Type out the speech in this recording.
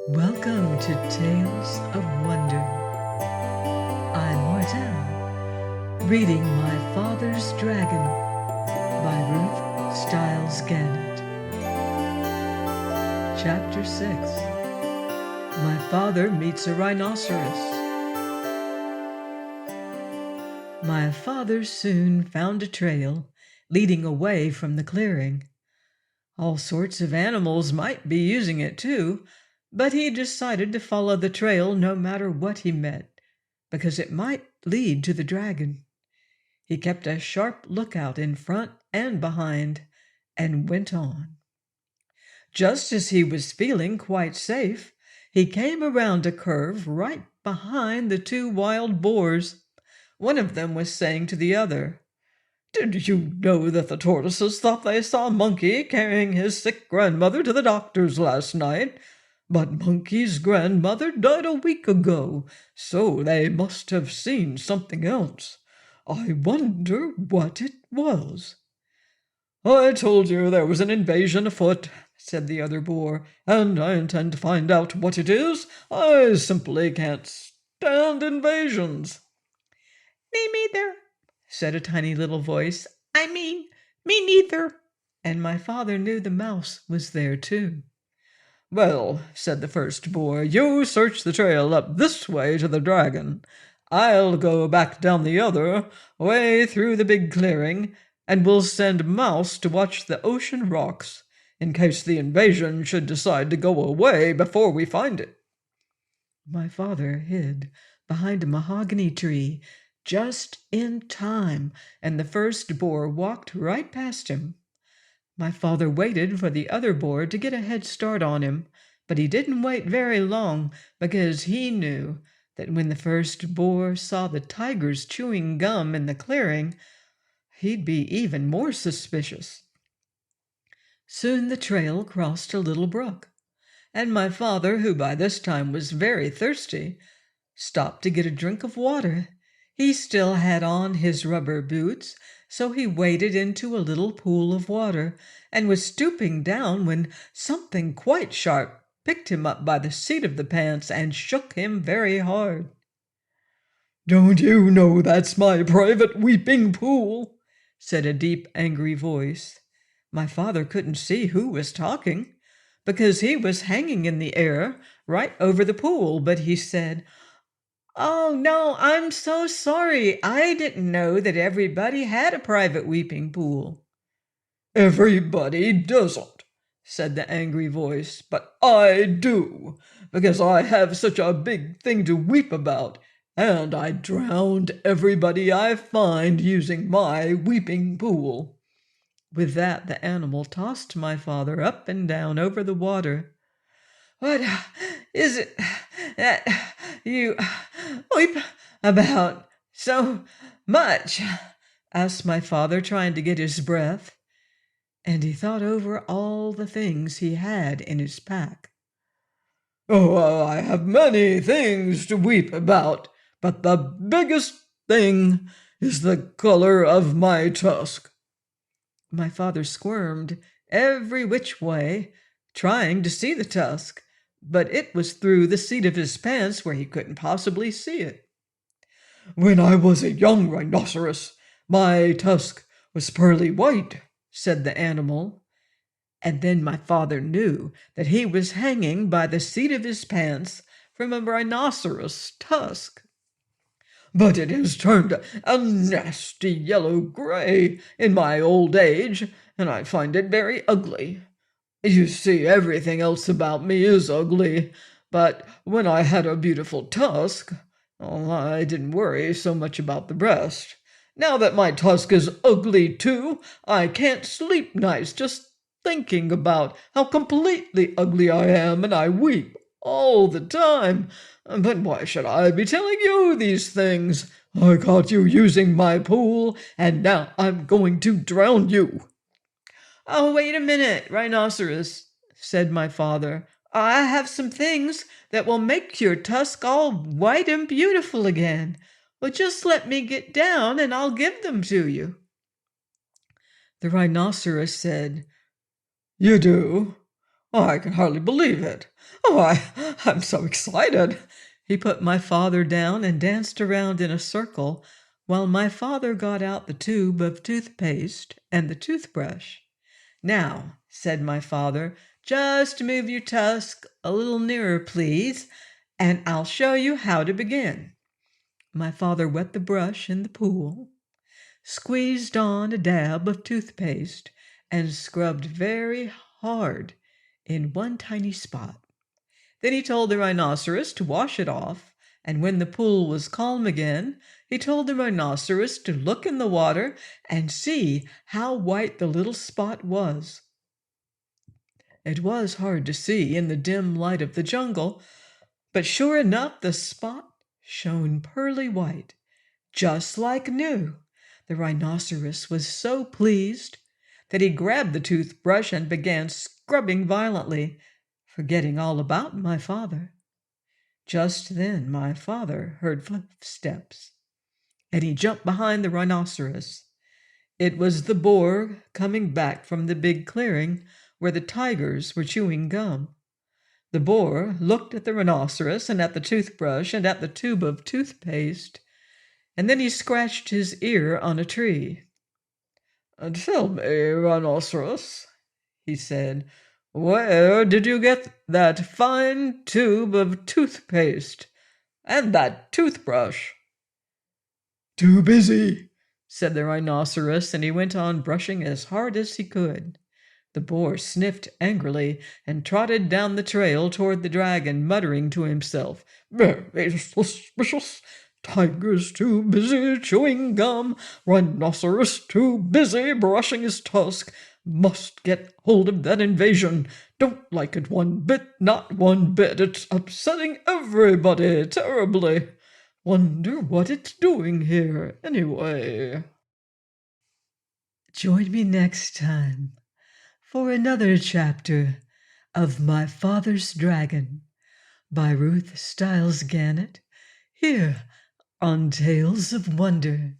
Welcome to Tales of Wonder. I'm Martell, reading My Father's Dragon by Ruth Stiles Gannett. Chapter 6. My Father Meets a Rhinoceros. My father soon found a trail leading away from the clearing. All sorts of animals might be using it too, but he decided to follow the trail no matter what he met, because it might lead to the dragon. He kept a sharp lookout in front and behind, and went on. Just as he was feeling quite safe, he came around a curve right behind the two wild boars. One of them was saying to the other, "Did you know that the tortoises thought they saw Monkey carrying his sick grandmother to the doctor's last night? But Monkey's grandmother died a week ago, so they must have seen something else. I wonder what it was." "I told you there was an invasion afoot," said the other boar, "and I intend to find out what it is. I simply can't stand invasions." "Me neither," said a tiny little voice. Me neither." And my father knew the mouse was there too. "Well," said the first boar, "you search the trail up this way to the dragon. I'll go back down the other way through the big clearing, and we'll send Mouse to watch the ocean rocks, in case the invasion should decide to go away before we find it." My father hid behind a mahogany tree just in time, and the first boar walked right past him. My father waited for the other boar to get a head start on him, but he didn't wait very long, because he knew that when the first boar saw the tigers chewing gum in the clearing, he'd be even more suspicious. Soon the trail crossed a little brook, and my father, who by this time was very thirsty, stopped to get a drink of water. He still had on his rubber boots, so he waded into a little pool of water and was stooping down when something quite sharp picked him up by the seat of the pants and shook him very hard. "Don't you know that's my private weeping pool?" said a deep, angry voice. My father couldn't see who was talking, because he was hanging in the air right over the pool, but he said, "Oh, no, I'm so sorry. I didn't know that everybody had a private weeping pool." "Everybody doesn't," said the angry voice, "but I do, because I have such a big thing to weep about, and I drowned everybody I find using my weeping pool." With that, the animal tossed my father up and down over the water. "What is it that you weep about so much?" asked my father, trying to get his breath. And he thought over all the things he had in his pack. "Oh, I have many things to weep about, but the biggest thing is the color of my tusk." My father squirmed every which way, trying to see the tusk, but it was through the seat of his pants where he couldn't possibly see it. "When I was a young rhinoceros, my tusk was pearly white," said the animal. And then my father knew that he was hanging by the seat of his pants from a rhinoceros tusk. "But it has turned a nasty yellow gray in my old age, and I find it very ugly. You see, everything else about me is ugly, but when I had a beautiful tusk, I didn't worry so much about the rest. Now that my tusk is ugly too, I can't sleep nice just thinking about how completely ugly I am, and I weep all the time. But why should I be telling you these things? I caught you using my pool, and now I'm going to drown you." "Oh, wait a minute, Rhinoceros," said my father. I have some things that will make your tusk all white and beautiful again. Well, just let me get down and I'll give them to you." The rhinoceros said, "You do? Oh, I can hardly believe it. I'm so excited." He put my father down and danced around in a circle while my father got out the tube of toothpaste and the toothbrush. "Now," said my father, "just move your tusk a little nearer, please, and I'll show you how to begin." My father wet the brush in the pool, squeezed on a dab of toothpaste, and scrubbed very hard in one tiny spot. Then he told the rhinoceros to wash it off, and when the pool was calm again, he told the rhinoceros to look in the water and see how white the little spot was. It was hard to see in the dim light of the jungle, but sure enough, the spot shone pearly white, just like new. The rhinoceros was so pleased that he grabbed the toothbrush and began scrubbing violently, forgetting all about my father. Just then my father heard footsteps, and he jumped behind the rhinoceros. It was the boar coming back from the big clearing where the tigers were chewing gum. The boar looked at the rhinoceros and at the toothbrush and at the tube of toothpaste, and then he scratched his ear on a tree. "Tell me, rhinoceros," he said, "where did you get that fine tube of toothpaste and that toothbrush?" "Too busy," said the rhinoceros, and he went on brushing as hard as he could. The boar sniffed angrily and trotted down the trail toward the dragon, muttering to himself, "Very suspicious. Tiger's too busy chewing gum. Rhinoceros too busy brushing his tusk. Must get hold of that invasion. Don't like it one bit, not one bit. It's upsetting everybody terribly. Wonder what it's doing here, anyway." Join me next time for another chapter of My Father's Dragon by Ruth Stiles Gannett, here on Tales of Wonder.